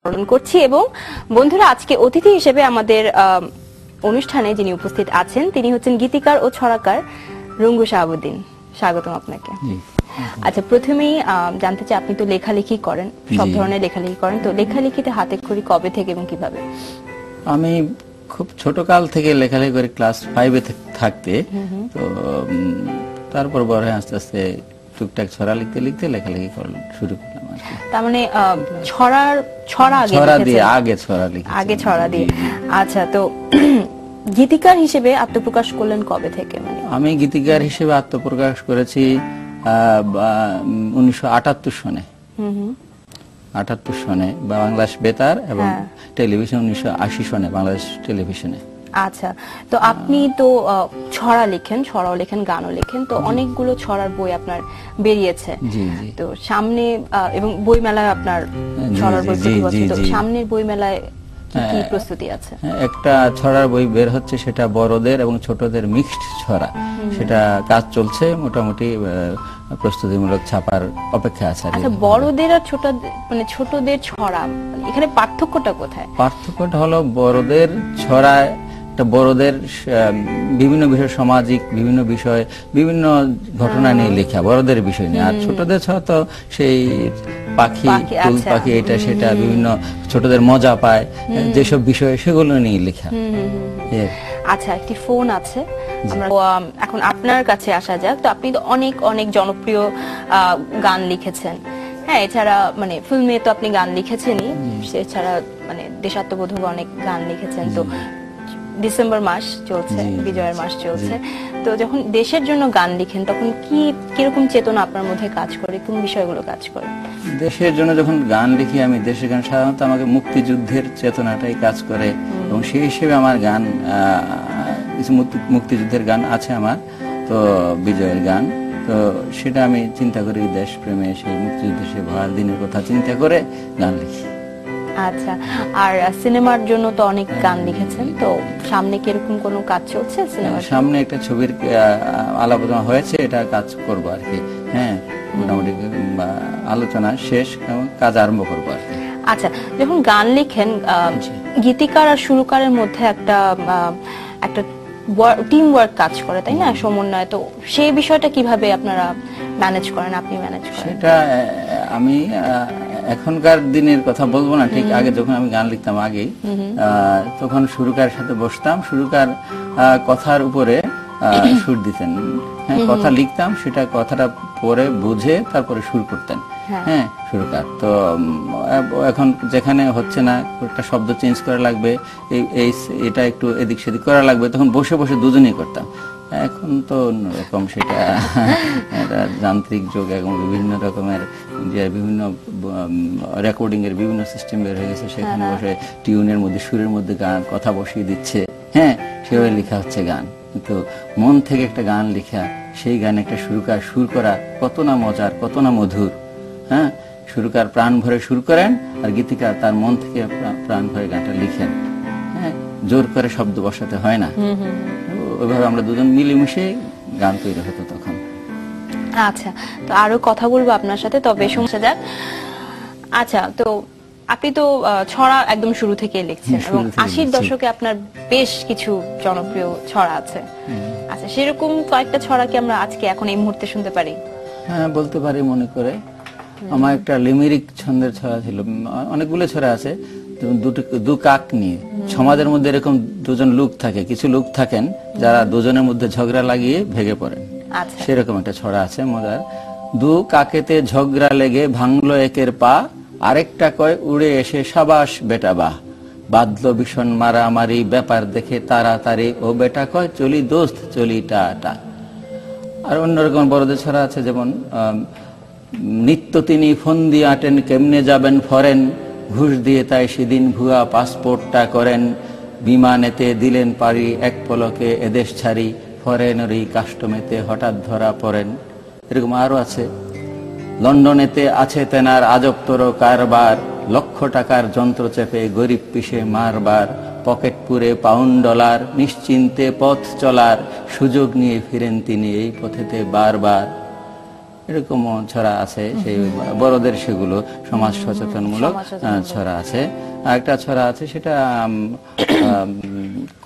পালন করছি এবং বন্ধুরা আজকে অতিথি হিসেবে আমাদের অনুষ্ঠানে যিনি উপস্থিত আছেন তিনি হচ্ছেন গীতিকার ও ছড়াকার রঙ্গু শাহাবুদ্দিন। স্বাগতম আপনাকে। আচ্ছা, প্রথমেই জানতে চাই, আপনি তো লেখালেখি করেন, সব ধরনের লেখালেখি করেন, তো লেখালেখিতে হাতে খড়ি কবে থেকে এবং কিভাবে? আমি খুব ছোট কাল থেকে লেখালেখি করি, ক্লাস 5-এ থাকতে। তো তারপর বড় হয়ে আস্তে আস্তে টুকটাক ছড়া লিখতে লিখতে লেখালেখি শুরু করলাম আর কি। তার মানে ছড়া আগে ছড়া দিয়ে। আচ্ছা, তো গীতিকার হিসেবে আত্মপ্রকাশ করলেন কবে থেকে? মানে আমি গীতিকার হিসেবে আত্মপ্রকাশ করেছি 1978 সনে। 78 সনে বাংলাদেশ বেতার এবং টেলিভিশন 1980 সনে বাংলাদেশ টেলিভিশনে। আচ্ছা, তো আপনি তো ছড়া লেখেন, ছড়াও লেখেন, গানও লেখেন, তো অনেকগুলো ছড়ার বই আপনার বেরিয়েছে। তো সামনে এবং বই মেলায় আপনার ছড়ার বই প্রতিবছর, তো সামনের বই মেলায় কি প্রস্তুতি আছে? একটা ছড়ার বই বের হচ্ছে, সেটা বড়দের এবং ছোটদের মিক্সড ছড়া, সেটা কাজ চলছে, মোটামুটি প্রস্তুতিমূলক ছাপার অপেক্ষা আছে। আচ্ছা, বড়দের আর ছোটদের ছড়া, এখানে পার্থক্যটা কোথায়? পার্থক্যটা হলো বড়দের ছড়ায় বড়দের বিভিন্ন বিষয়, সামাজিক বিভিন্ন বিষয়, বিভিন্ন ঘটনা নিয়ে লেখা, বড়দের বিষয় নিয়ে। আর ছোটদের ছড়া তো সেই পাখি, ফুল পাখি, এটা সেটা বিভিন্ন ছোটদের মজা পায় যেসব বিষয়, সেগুলো নিয়ে লেখা। আচ্ছা, একটি ফোন আছে, আমরা এখন আপনার কাছে আসা যাক। তো আপনি তো অনেক অনেক জনপ্রিয় গান লিখেছেন, হ্যাঁ, এছাড়া মানে ফিল্মে তো আপনি গান লিখেছেনই, এছাড়া মানে দেশাত্মবোধক অনেক গান লিখেছেন। তো ডিসেম্বর মাস চলছে, বিজয়ের মাস চলছে, তো যখন দেশের জন্য গান লিখেন তখন কিরকম চেতনা আপনার মধ্যে কাজ করে, কোন বিষয়গুলো কাজ করে? দেশের জন্য যখন গান লিখি আমি, দেশের গান সাধারণত আমাকে মুক্তিযুদ্ধের চেতনাটাই কাজ করে, এবং সেই হিসেবে আমার গান কিছু মুক্তিযুদ্ধের গান আছে আমার, তো বিজয়ের গান, তো সেটা আমি চিন্তা করি দেশপ্রেমে, সেই মুক্তিযুদ্ধের সেই ভয়াল দিনের কথা চিন্তা করে গান লিখি। আচ্ছা, আর সিনেমার জন্য তো অনেক গান লিখেছেন, তো সামনে কি এরকম কোনো কাজ চলছে সিনেমার? সামনে একটা ছবির আলোচনা হয়েছে, এটা কাজ করব আর কি। হ্যাঁ, মোটামুটি আলোচনা শেষ এবং কাজ আরম্ভ করব আর কি। আচ্ছা, যখন গান লিখেন, গীতিকার আর সুরকারের মধ্যে একটা টিম ওয়ার্ক কাজ করে, তাই না, সমন্বয়, তো সেই বিষয়টা কিভাবে আপনারা ম্যানেজ করেন, আপনি ম্যানেজ করেন? সেটা আমি এখনকার দিনের কথা বলবো না, ঠিক আগে যখন আমি গান লিখতাম আগেই, তখন সুরকারের সাথে বসতাম, সুরকার কথার উপরে সুর দিতেন, হ্যাঁ, কথা লিখতাম, সেটা কথাটা পরে বুঝে তারপরে সুর করতেন, হ্যাঁ, সুরকার। তো এখন যেখানে হচ্ছে না, একটা শব্দ চেঞ্জ করা লাগবে, এটা একটু এদিক সেদিক করা লাগবে, তখন বসে বসে দুজনেই করতাম। এখন তো অন্যরকম, সেটা যান্ত্রিক যুগ, এবং বিভিন্ন রকমের বিভিন্ন রেকর্ডিং এর বিভিন্ন সিস্টেম বের হয়ে গেছে, সেখানে বসে টিউনের মধ্যে, সুরের মধ্যে গান কথা বসিয়ে দিচ্ছে, হ্যাঁ, সেভাবে লেখা হচ্ছে গান। কিন্তু মন থেকে একটা গান লেখা, সেই গানে একটা সুরকার সুর করা কত না মজার, কত না মধুর, হ্যাঁ। সুরকার প্রাণ ভরে সুর করেন, আর গীতিকার তার মন থেকে প্রাণ ভরে গানটা লিখেন, হ্যাঁ, জোর করে শব্দ বসাতে হয় না। ওইভাবে আমরা দুজন মিলেমিশে গান তৈরি হতো তখন। আচ্ছা, তো আরো কথা বলবো আপনার সাথে, তবে শুনতে যাক। আচ্ছা, তো আপনি তো ছড়া একদম শুরু থেকে লিখছেন, এবং 80-র দশকে আপনার বেশ কিছু জনপ্রিয় ছড়া আছে। আচ্ছা, সেরকম কয়েকটা ছড়া কি আমরা আজকে এখন এই মুহূর্তে শুনতে পারি? হ্যাঁ, বলতে পারি। মনে করে আমার একটা লিমেরিক ছন্দের ছড়া ছিল, অনেকগুলো ছড়া আছে, দু কাক নিয়ে। সমাজের মধ্যে এরকম দুজন লোক থাকে, কিছু লোক থাকেন যারা দুজনের মধ্যে ঝগড়া লাগিয়ে ভেঙে পড়েন, সেরকম একটা ছড়া আছে মজার। দু কাকেতে ঝগড়া লেগে ভাঙলো একের পা, আরেকটা কয় উড়ে এসে সাবাস বেটা বাহ, বাঁধলো ভীষণ মারামারি, ব্যাপার দেখে তাড়াতাড়ি, ও বেটা কয় চলি দোস্ত চলি টাটা। আর অন্যরকম বড়দের ছড়া আছে, যেমন নিত্য তিনি ফোন দিয়ে আটেন, কেমনে যাবেন ফরেন, ঘুষ দিয়ে তাই সেদিন ভুয়া পাসপোর্টটা করেন, বিমানেতে দিলেন পারি এক পলকে এদেশ ছাড়ি, ফরেনেরই কাস্টমেতে হঠাৎ ধরা পড়েন। এরকম আরো আছে। লন্ডনেতে আছে তেনার আজবতর কারবার, লক্ষ টাকার যন্ত্র চেপে গরিব পিষে মারবার, পকেট পুরে পাউন্ড ডলার, নিশ্চিন্তে পথ চলার, সুযোগ নিয়ে ফিরেন তিনি এই পথেতে বারবার। এরকম ছড়া আছে, সেই বড়দের সেগুলো সমাজ সচেতনমূলক ছড়া আছে। আরেকটা ছড়া আছে, সেটা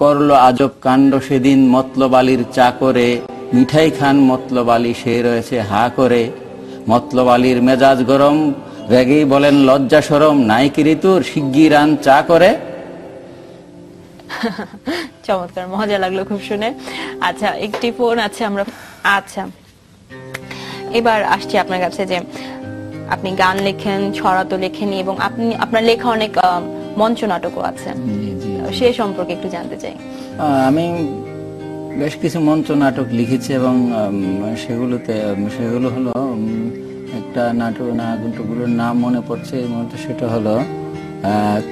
করলো আজব কাণ্ড সেদিন মতলবালির চা করে, মিঠাই খান মতলবালি সে রয়েছে হা করে, মতলবালির মেজাজ গরম রেগেই বলেন লজ্জা শরম নাই কি ঋতুর শিগগির আন চা করে। চমৎকার, মজা লাগলো খুব শুনে। আচ্ছা, একটি ফোন আছে আমরা। আচ্ছা, এবার আসছি আপনার কাছে যে আপনি গান লেখেন, ছড়া তো লেখেনই, এবং আপনি আপনার লেখা অনেক মঞ্চ নাটকও আছে, সে সম্পর্কে একটু জানতে চাই। আমি বেশ কিছু মঞ্চ নাটক লিখেছি এবং সেগুলো হলো একটা নাটকগুলোর নাম মনে পড়ছে এই মুহূর্তে, সেটা হলো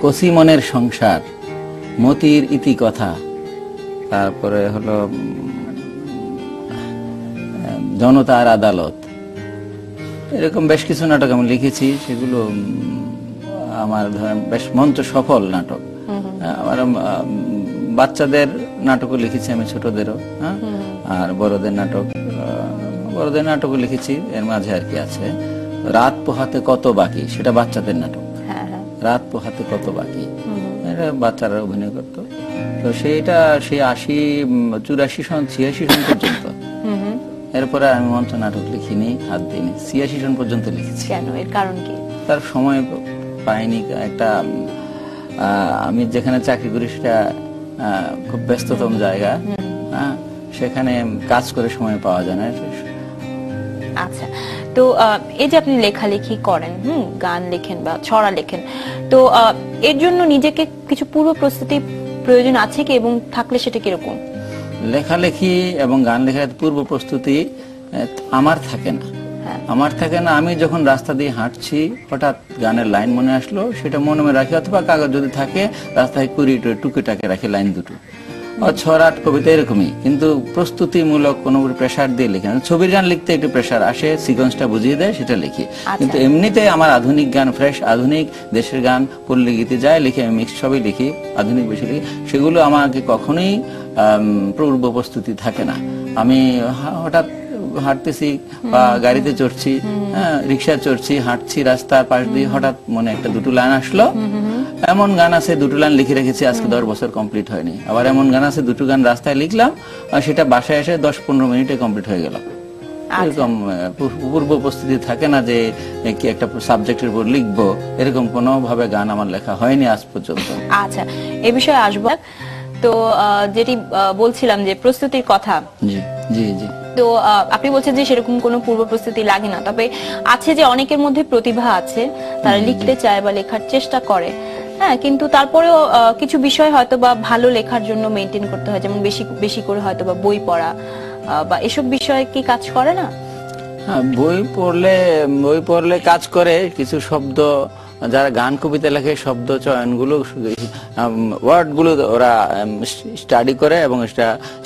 কচি মনের সংসার, মতির ইতি কথা, তারপরে হলো জনতার আদালত। এরকম বেশ কিছু নাটক আমি লিখেছি, সেগুলো আমার ধরেন বেশ মঞ্চ সফল নাটক। আমার বাচ্চাদের নাটকও লিখেছি আমি, ছোটদেরও, হ্যাঁ, আর বড়দের নাটকও লিখেছি। এর মাঝে আর কি আছে রাত পোহাতে কত বাকি, সেটা বাচ্চাদের নাটক। রাত পোহাতে কত বাকি, এটা বাচ্চারা অভিনয় করতো। তো সেইটা সেই 84 সন 86 সন পর্যন্ত। এরপরে আমি মঞ্চ নাটক লিখিনি, হাত দিইনি। 86 সন পর্যন্ত লিখেছি। কেন, এর কারণ কি? তার সময় পাইনি। একটা আমি যেখানে চাকরি করি সেটা খুব ব্যস্ততম জায়গা, হ্যাঁ, সেখানে কাজ করে সময় পাওয়া যায় না। আচ্ছা, তো এই যে আপনি লেখালেখি করেন, গান লেখেন বা ছড়া লেখেন, তো এর জন্য নিজেকে কিছু পূর্ব প্রস্তুতি প্রয়োজন আছে কি, এবং থাকলে সেটা কিরকম? লেখালেখি এবং গান লেখার পূর্ব প্রস্তুতি আমার থাকে না। আমি যখন রাস্তা দিয়ে হাঁটছি, হঠাৎ গানের লাইন মনে আসলো, সেটা মনে রাখি, অথবা কাগজ যদি থাকে রাস্তায় টুকে রাখি লাইন দুটো। ছড়া কবিতা এরকমই, কিন্তু প্রস্তুতিমূলক কোনো প্রেসার দিয়ে লিখি না। ছবির গান লিখতে একটু প্রেসার আসে, সিকোয়েন্সটা বুঝিয়ে দেয়, সেটা লিখি। কিন্তু এমনিতে আমার আধুনিক গান, ফ্রেশ আধুনিক দেশের গান, পল্লী গীতি যাই লিখি, আমি মিক্স সবই লিখি, আধুনিক বেশি লিখি। সেগুলো আমাকে কখনোই পূর্ব প্রস্তুতি থাকে না। আমি হঠাৎ হাঁটতেছি বা গাড়িতে চড়ছি, হ্যাঁ, রিক্সা চড়ছি, হাঁটছি রাস্তার পাশ দিয়ে, হঠাৎ মনে একটা দুটো লাইন আসলো। এমন গান আছে দুটো লাইন লিখে রেখেছি, আজকে 10 বছর কমপ্লিট হয়নি। আবার এমন গান আছে দুটো গান রাস্তায় লিখলাম, আর সেটা বাসায় এসে 10-15 মিনিটে কমপ্লিট হয়ে গেল। এরকম পূর্ব প্রস্তুতি থাকে না যে কি একটা সাবজেক্টের উপর লিখবো, এরকম কোনো ভাবে গান আমার লেখা হয়নি আজ পর্যন্ত। আচ্ছা, এই বিষয়ে আসবো। তো যেটি বলছিলাম যে প্রস্তুতির কথা, জি জি জি, তো আপনি বলছেন যে সেরকম কোনো পূর্ব প্রস্তুতি লাগে না, তবে আছে যে অনেকের মধ্যে প্রতিভা আছে, তারা লিখতে চায় বা লেখার চেষ্টা করে, হ্যাঁ, কিন্তু তারপরেও কিছু বিষয় হয়তো বা ভালো লেখার জন্য মেনটেন করতে হয়, যেমন বেশি বেশি করে হয়তো বা বই পড়া বা এসব বিষয়ে কি কাজ করে না? হ্যাঁ, বই পড়লে কাজ করে। কিছু শব্দ, যারা গান কবিতা লেখে, শব্দ চয়নগুলো, ওয়ার্ডগুলো ওরা স্টাডি করে, এবং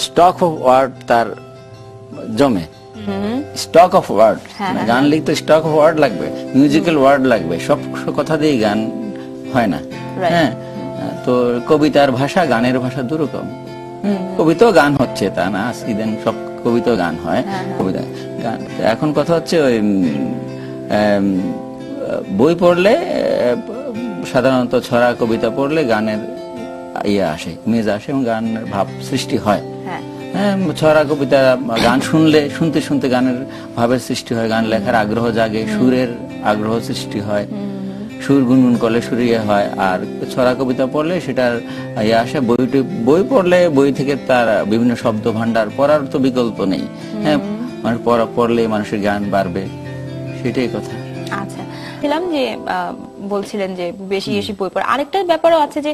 স্টক অফ ওয়ার্ড তার জমে। স্টক অফ ওয়ার্ড, গান লিখতে স্টক অফ ওয়ার্ড লাগবে, মিউজিক্যাল ওয়ার্ড লাগবে, সব কথা দিয়ে গান হয় না। হ্যাঁ, তো কবিতার ভাষা গানের ভাষা দুরকম। কবিতাও গান হচ্ছে তা না, ইদেন সব কবিতাও গান হয়, কবিতা গান। এখন কথা হচ্ছে ওই বই পড়লে, সাধারণত ছড়া কবিতা পড়লে গানের আসে, মেজ আসে, এবং গানের ভাব সৃষ্টি হয়। ছড়া কবিতা গান শুনতে শুনতে গানের ভাবের সৃষ্টি হয়, গান লেখার আগ্রহ জাগে, সুরের আগ্রহ সৃষ্টি হয়, সুর গুনগুন করলে সুর হয়। আর ছড়া কবিতা পড়লে সেটার আসে। বই পড়লে বই থেকে তার বিভিন্ন শব্দ ভান্ডার, পড়ার তো বিকল্প নেই। হ্যাঁ, মানে পড়লে মানুষের জ্ঞান বাড়বে, সেটাই কথা। আচ্ছা, যে বলছিলেন যে বেশি বেশি বই পড়া। আরেকটা ব্যাপারও আছে যে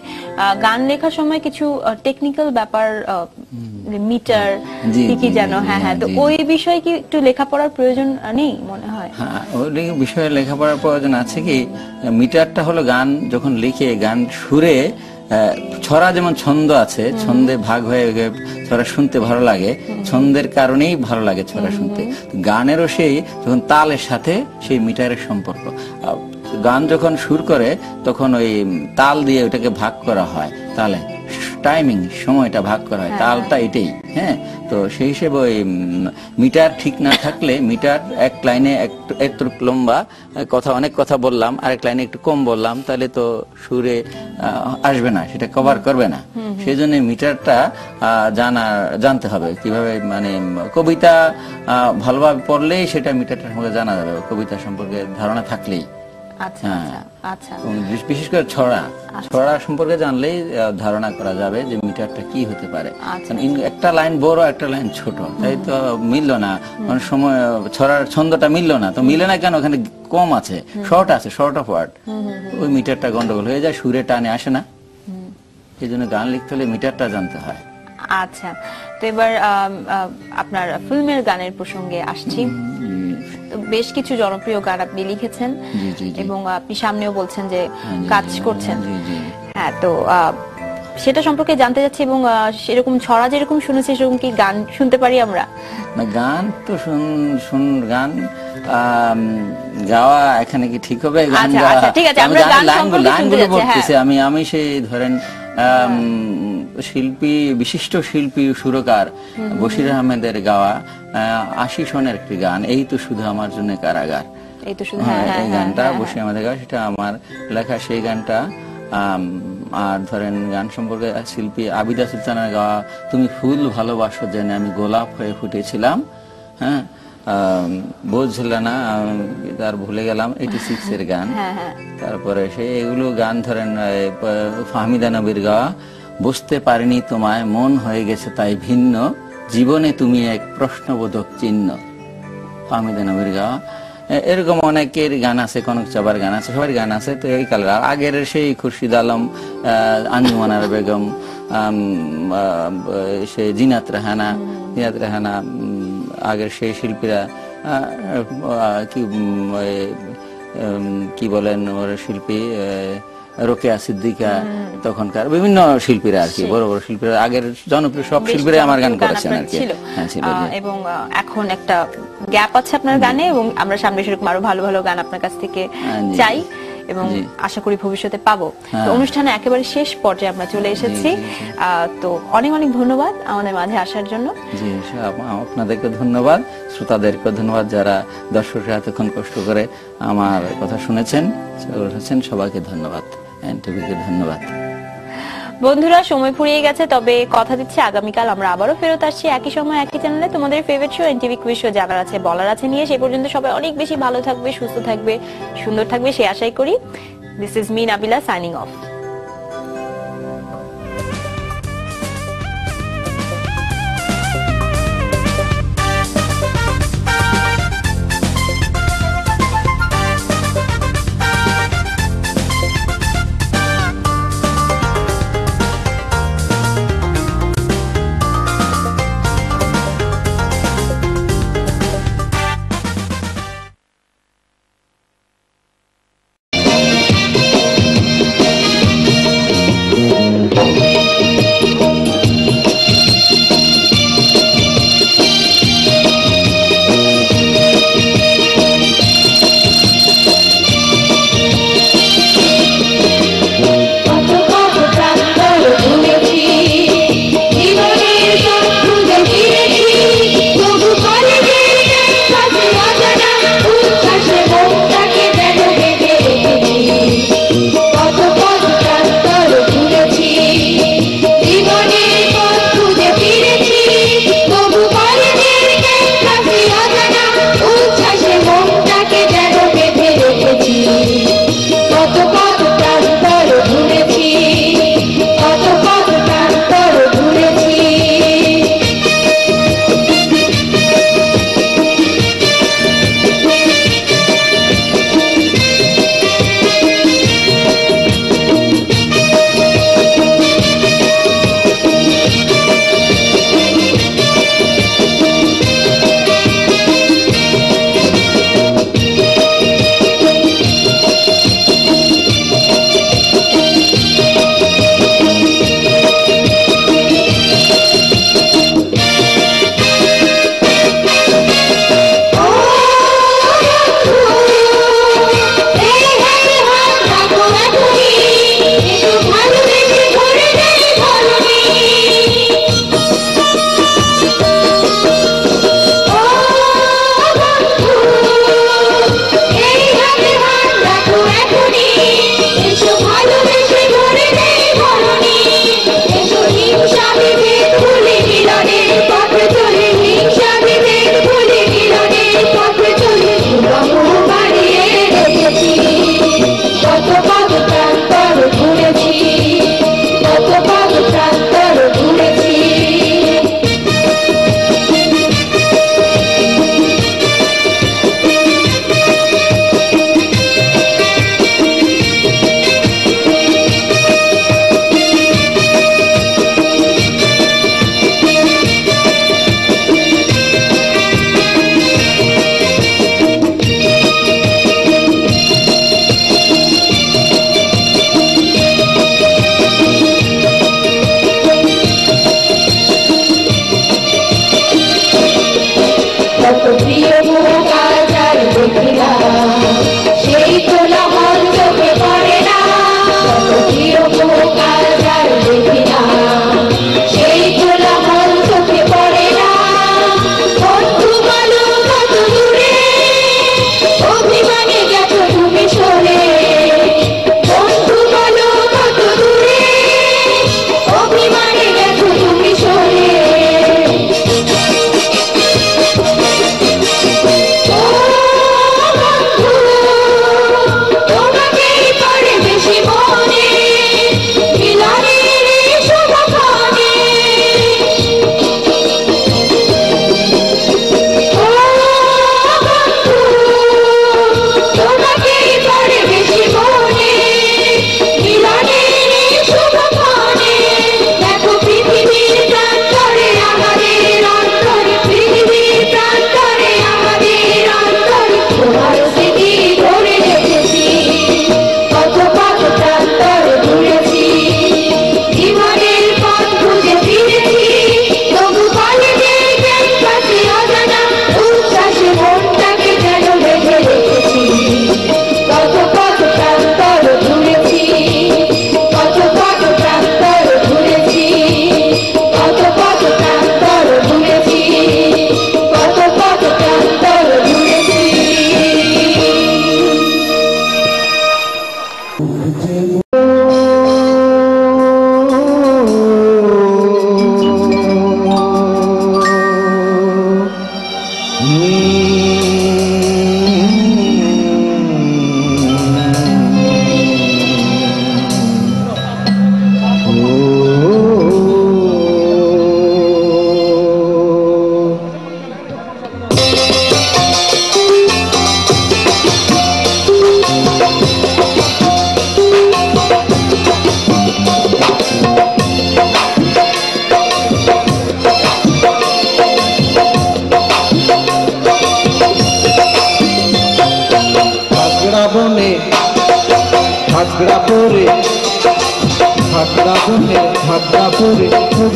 গান লেখার সময় কিছু টেকনিক্যাল ব্যাপার, মিটার কি জানো, হ্যাঁ, তো ওই বিষয়ে কি একটু লেখাপড়ার প্রয়োজন নেই মনে হয়? হ্যাঁ, ওই বিষয়ে লেখাপড়ার প্রয়োজন আছে। কি, মিটারটা হলো গান যখন লিখে, গান সুরে, ছড়া যেমন ছন্দ আছে, ছন্দে ভাগ হয়ে ছড়া শুনতে ভালো লাগে, ছন্দের কারণেই ভালো লাগে ছড়া শুনতে। গানেরও সেই যখন তালের সাথে সেই মিটারের সম্পর্ক। গান যখন সুর করে তখন ওই তাল দিয়ে ওটাকে ভাগ করা হয়, তালে টাইমিং, সময়টা ভাগ করা হয়, তালটা এটাই। হ্যাঁ, তো সেই হিসেবে ওই মিটার ঠিক না থাকলে, মিটার এক লাইনে একটু লম্বা কথা, অনেক কথা বললাম, আরেক লাইনে একটু কম বললাম, তাহলে তো সুরে আসবে না, সেটা কভার করবে না। সেই জন্য মিটারটা জানতে হবে কিভাবে, মানে কবিতা ভালোভাবে পড়লেই সেটা মিটারটার সম্পর্কে জানা যাবে, কবিতা সম্পর্কে ধারণা থাকলেই। আচ্ছা আচ্ছা। বিশেষ করে ছড়া সম্পর্কে জানলেই ধারণা করা যাবে যে মিটারটা কি হতে পারে। একটা লাইন বড়, একটা লাইন ছোট, তাই তো মিললো না, অনেক সময় ছড়ার ছন্দটা মিললো না, তো মিলে না কেন, ওখানে কম আছে, শর্ট আছে, শর্ট অফ ওয়ার্ড, ওই মিটারটা গন্ডগোল হয়ে যায়, সুরে টানে আসে না। এই জন্য গান লিখতে হলে মিটারটা জানতে হয়। আচ্ছা, তো এবার আপনার ফিল্মের গানের প্রসঙ্গে আসছি। বেশ কিছু জনপ্রিয় গান আপনি লিখেছেন এবং আপনি সামনেও বলছেন যে কাজ করছেন। হ্যাঁ, তো সেটা সম্পর্কে জানতে চাচ্ছি, এবং সেরকম ছড়া যেরকম শুনেছি সেরকম কি গান শুনতে পারি আমরা? না, গান তো গান গাওয়া এখানে কি ঠিক হবে? গান গাওয়া ঠিক আছে, আমরা গান সম্পর্কে শুনতে যাচ্ছি। আমি সেই ধরেন শিল্পী, বিশিষ্ট শিল্পী সুরকার বশির আহমেদের গাওয়া 80 সনের একটি গান, এই তো শুধু আমার জন্য কারাগার, এই গানটা বশির আহমেদের গাওয়া, সেটা আমার লেখা সেই গানটা। আর ধরেন গান সম্পর্কে শিল্পী আবিদা সুলতানের গাওয়া তুমি ফুল ভালোবাসো জেনে আমি গোলাপ হয়ে ফুটেছিলাম, হ্যাঁ, বুঝলে না, তার ভুলে গেলাম, 86 এর গান। তারপরে এগুলো গান ধরেন ফাহমিদা নবীর গাওয়া বুঝতে পারিনি তোমায় মন হয়ে গেছে তাই ভিন্ন জীবনে তুমি এক প্রশ্নবোধক চিহ্ন, ফাহমিদা নবীর গাওয়া। এরকম অনেকের গান আছে, কনক চাবার গান আছে, সবার গান আছে। তো এই কালার আগের সেই খুরশিদ আলম, আঞ্জুমানার বেগম, সেই জিনাত রেহানা, আগের সেই শিল্পীরা কি বলেন ওর শিল্পী রোকেয়া সিদ্দিকা, তখনকার বিভিন্ন শিল্পীরা আর কি, বড় বড় শিল্পীরা, আগের জনপ্রিয় সব শিল্পীরা আমার গান করেছেন আর কি। এবং এখন একটা গ্যাপ আছে আপনার গানে, এবং আমরা সামনে সেরকম আরো ভালো ভালো গান আপনার কাছ থেকে চাই এবং আশা করি ভবিষ্যতে পাবো। তো অনুষ্ঠানে একেবারে শেষ পর্যায়ে আমরা চলে এসেছি। তো অনেক অনেক ধন্যবাদ আমাদের মাঝে আসার জন্য। জি, আপনাদেরকে ধন্যবাদ, শ্রোতাদেরকে ধন্যবাদ, যারা দর্শকরা এতক্ষণ কষ্ট করে আমার কথা শুনেছেন, সবাইকে ধন্যবাদ, এনটিভিকে ধন্যবাদ। বন্ধুরা, সময় ফুরিয়ে গেছে, তবে কথা দিচ্ছি আগামীকাল আমরা আবারও ফেরত আসছি একই সময় একই চ্যানেলে তোমাদের favourite show NTV quiz show, জানার আছে বলার আছে নিয়ে। সেই পর্যন্ত সবাই অনেক বেশি ভালো থাকবে, সুস্থ থাকবে, সুন্দর থাকবে, সেই আশাই করি। This is me Nabila signing off.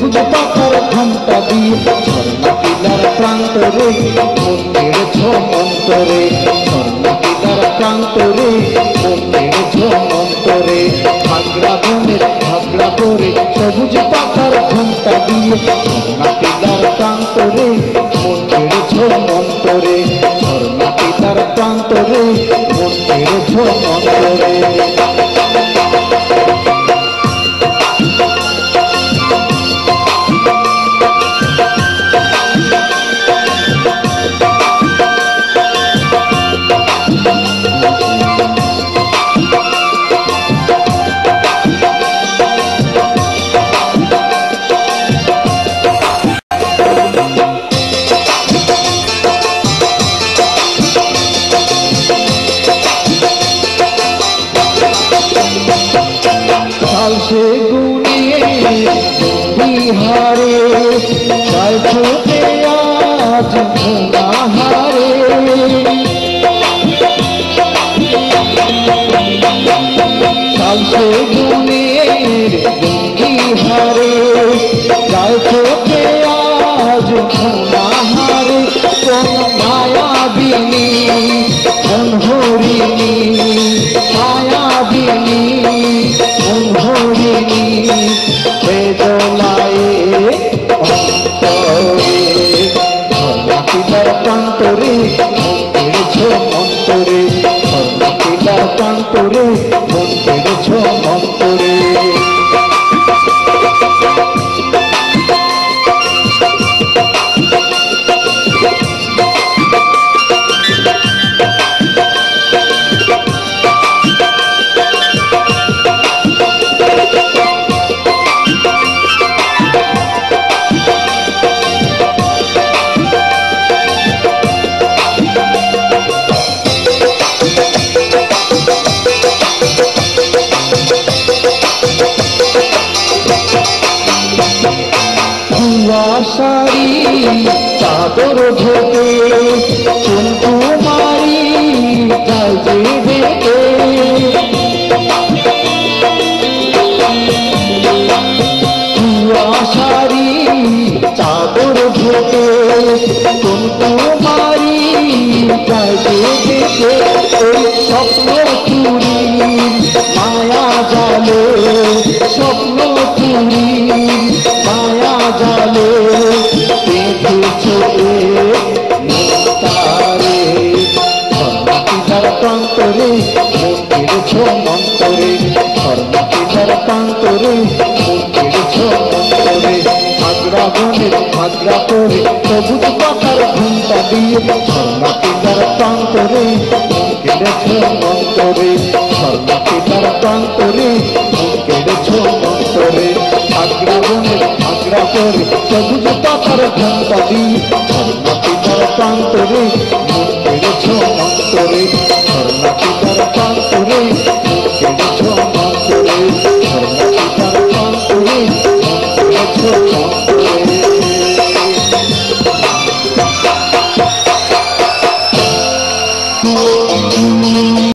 সবুজ পাতার ঘন্টা দিয়ে ঝর্ণা টিলার প্রান্তরে মন কেড়েছ মন্তরে, ঝর্ণা টিলার প্রান্তরে মন কেড়েছ মন্তরে। ঘাগরা বনের ঘাগরা করে সবুজ পাতার ঘন্টা দিয়ে ঝর্ণা টিলার প্রান্তরে মন কেড়েছ মন্তরে, ঝর্ণা টিলার প্রান্তরে মন কেড়েছ মন্তরে। সে গুনিয়ে বিহারে গায় ছোটে আজ হারে, সে গুনিয়ে বিহারে গায় ছোটে আজ হারে। কোন মায়াবিনী কোন হরিণী মায়াবিনী হরিণী বেদলায়ে অন্তরে, ঝর্ণা টিলার প্রান্তরে মন কেড়েছ মন্তরে, ঝর্ণা টিলার প্রান্তরে মন কেড়েছ মন্তরে। শাড়ি চাদর ঢেকে চুনকু মারি যায় যে বেঁকে, শাড়ি চাদর ঢেকে চুনকু মারি যায় যে বেঁকে। ওই স্বপ্ন চুরি মায়া জালে, স্বপ্ন চুরি মায়া জালে বেঁধেছে তারে, ঝর্ণা টিলার প্রান্তরে মন কেড়েছ মন্তরে, ঝর্ণা টিলার প্রান্তরে মন কেড়েছ মন্তরে। ঘাগরা বনের ঘাগরা করে সবুজ পাতার ঘন্টা দিয়ে ঝর্ণা টিলার প্রান্তরে মন কেড়েছ মন্তরে, ঝর্ণা টিলার প্রান্তরে মন কেড়েছ মন্তরে। ঘাগরা বনের ঘাগরা করে সবুজ পাতার ঘন্টা দিয়ে ঝর্ণা টিলার প্রান্তরে মন কেড়েছ মন্তরে।